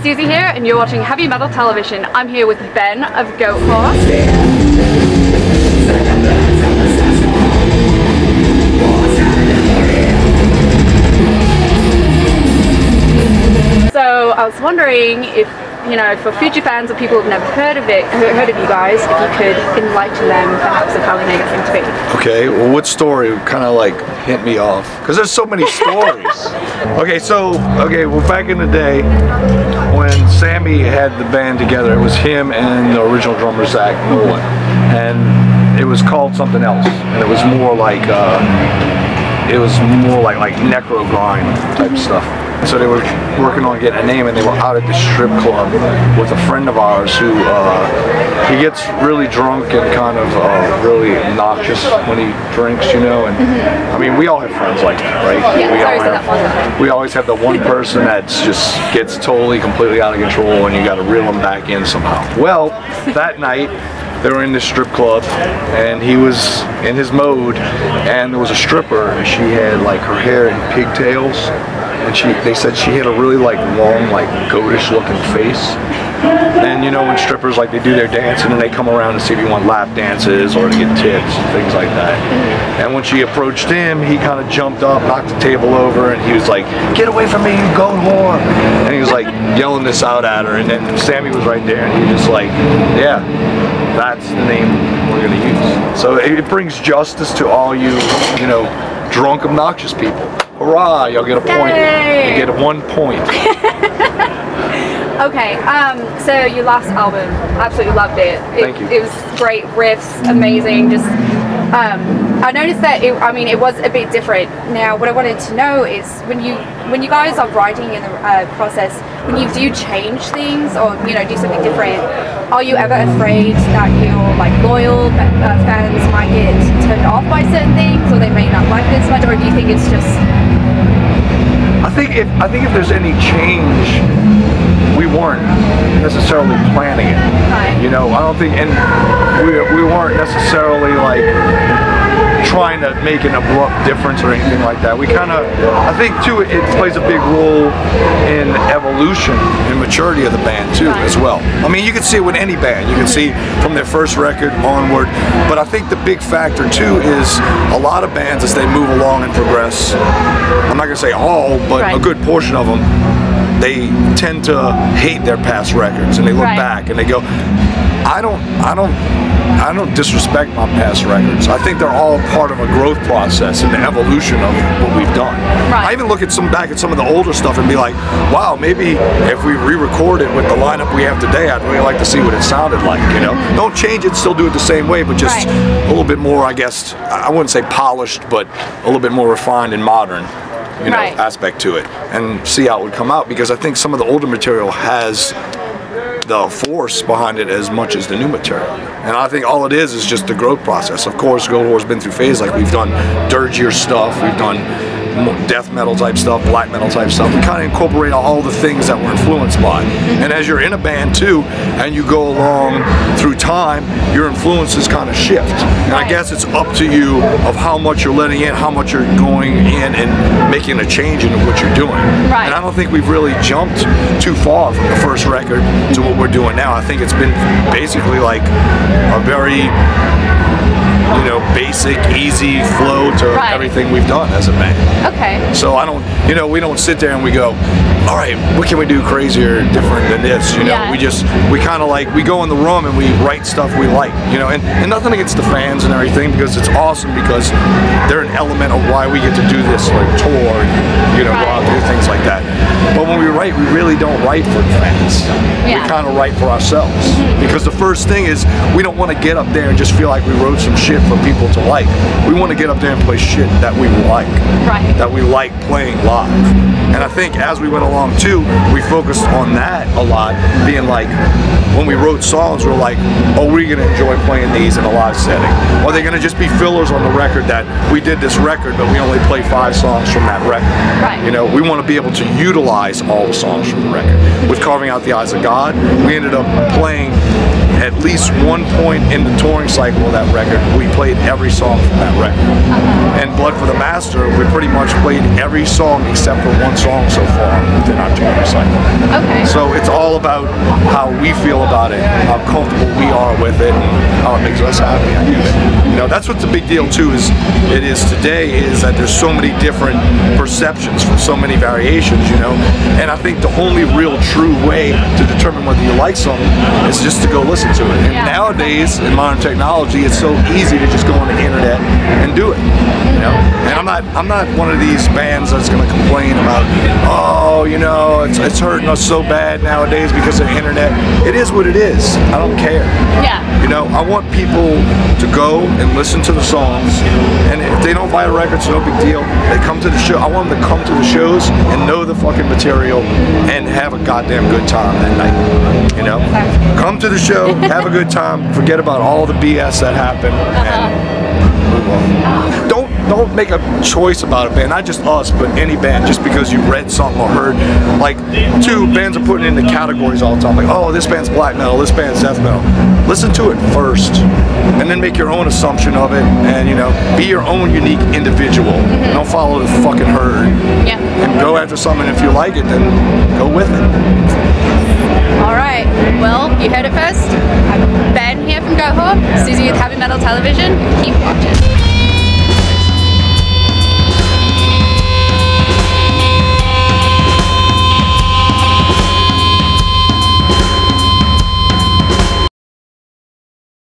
Susie here, and you're watching Heavy Metal Television. I'm here with Ben of Goatwhore. So I was wondering if, you know, for future fans or people who've never heard of it, heard of you guys, if you could enlighten them perhaps of how the name came to be. Okay, well, what story kind of like hit me off? Because there's so many stories. Well, back in the day when Sammy had the band together, it was him and the original drummer Zach Nolan, and it was called something else, and it was more like necro grind type stuff. So they were working on getting a name, and they were out at the strip club with a friend of ours who he gets really drunk and kind of really obnoxious when he drinks, you know. And I mean, we all have friends like that, right? Yeah, we always have the one person that just gets totally, completely out of control, and you got to reel them back in somehow. Well, that night, they were in this strip club, and he was in his mode, and there was a stripper, and she had like her hair in pigtails, and they said she had a really like long, like goatish looking face. And you know, when strippers, like, they do their dancing and they come around to see if you want lap dances or to get tips and things like that. And when she approached him, he kind of jumped up, knocked the table over, and he was like, "Get away from me, you goat whore!" And he was like yelling this out at her, and then Sammy was right there, and he was just like, "Yeah, that's the name we're gonna use." So it brings justice to all you, you know, drunk, obnoxious people. Hurrah! Y'all get a point. Yay! You get 1 point. Okay, so your last album, absolutely loved it. Thank you. It was great, riffs, amazing. Just, I noticed that it was a bit different. Now, what I wanted to know is when you guys are writing in the process, when you do change things or, you know, do something different, are you ever afraid that your like loyal fans might get turned off by certain things, or they may not like it as much, or do you think it's just? I think if there's any change, we weren't necessarily planning it. Right. You know, I don't think, and we weren't necessarily like trying to make an abrupt difference or anything like that. We kind of, I think too, it plays a big role in evolution and maturity of the band too, as well. I mean, you can see it with any band. You can see from their first record onward. But I think the big factor too is a lot of bands, as they move along and progress, I'm not gonna say all, but a good portion of them, they tend to hate their past records, and they look back and they go, I don't disrespect my past records. I think they're all part of a growth process and the evolution of what we've done. I even look at back at some of the older stuff and be like, wow, maybe if we re-record it with the lineup we have today, I'd really like to see what it sounded like, you know? Don't change it, still do it the same way, but just a little bit more, I guess, I wouldn't say polished, but a little bit more refined and modern, you know, aspect to it, and see how it would come out, because I think some of the older material has the force behind it as much as the new material. And I think all it is just the growth process. Of course, Goatwhore's been through phases, like we've done dirgier stuff, we've done death metal type stuff, black metal type stuff. We kind of incorporate all the things that we're influenced by. And as you're in a band too, and you go along through time, your influences kind of shift. And I guess it's up to you of how much you're letting in, how much you're going in and making a change into what you're doing. And I don't think we've really jumped too far from the first record to what we're doing now. I think it's been basically like a very, you know, basic, easy flow to everything we've done as a band. Okay. So I don't, you know, we don't sit there and we go, all right, what can we do crazier, different than this, you know? We kind of like, we go in the room and we write stuff we like, you know, and nothing against the fans and everything, because it's awesome, because they're an element of why we get to do this, like, tour, and, you know, go out and do things like that. But when we write, we really don't write for the fans. We kind of write for ourselves, because the first thing is, we don't want to get up there and just feel like we wrote some shit for people to like. We want to get up there and play shit that we like, that we like playing live. And I think as we went along too, we focused on that a lot, being like, when we wrote songs, we're like, oh, we're gonna enjoy playing these in a live setting. Or they're gonna just be fillers on the record that we did this record, but we only play 5 songs from that record. You know, we want to be able to utilize all the songs from the record. With Carving Out the Eyes of God, we ended up playing at least one point in the touring cycle of that record, we played every song from that record. And Blood for the Master, we pretty much played every song except for one song so far within our touring cycle. Okay. So it's all about how we feel about it, how comfortable we are with it, and how it makes us happy. You know, that's what's the big deal too. Is today is that there's so many different perceptions from so many variations. You know, and I think the only real true way to determine whether you like something is just to go listen to it. And nowadays, in modern technology, it's so easy to just go on the internet and do it. You know, and I'm not one of these bands that's going to complain about, oh, you know, it's hurting us so bad nowadays because of the internet. It is what it is. I don't care. Yeah. You know, I want people to go and listen to the songs, and if they don't buy a record, it's no big deal. They come to the show. I want them to come to the shows and know the fucking material and have a goddamn good time that night. You know, come to the show, have a good time, forget about all the BS that happened, and move on. Don't make a choice about a band, not just us, but any band, just because you read something or heard. Like, bands are putting into categories all the time, like, oh, this band's black metal, this band's death metal. Listen to it first, and then make your own assumption of it, and, you know, be your own unique individual. Don't follow the fucking herd. Yeah. And go after something. If you like it, then go with it. All right. Well, you heard it first. Ben here from Goatwhore, Susie with Heavy Metal Television. Keep watching.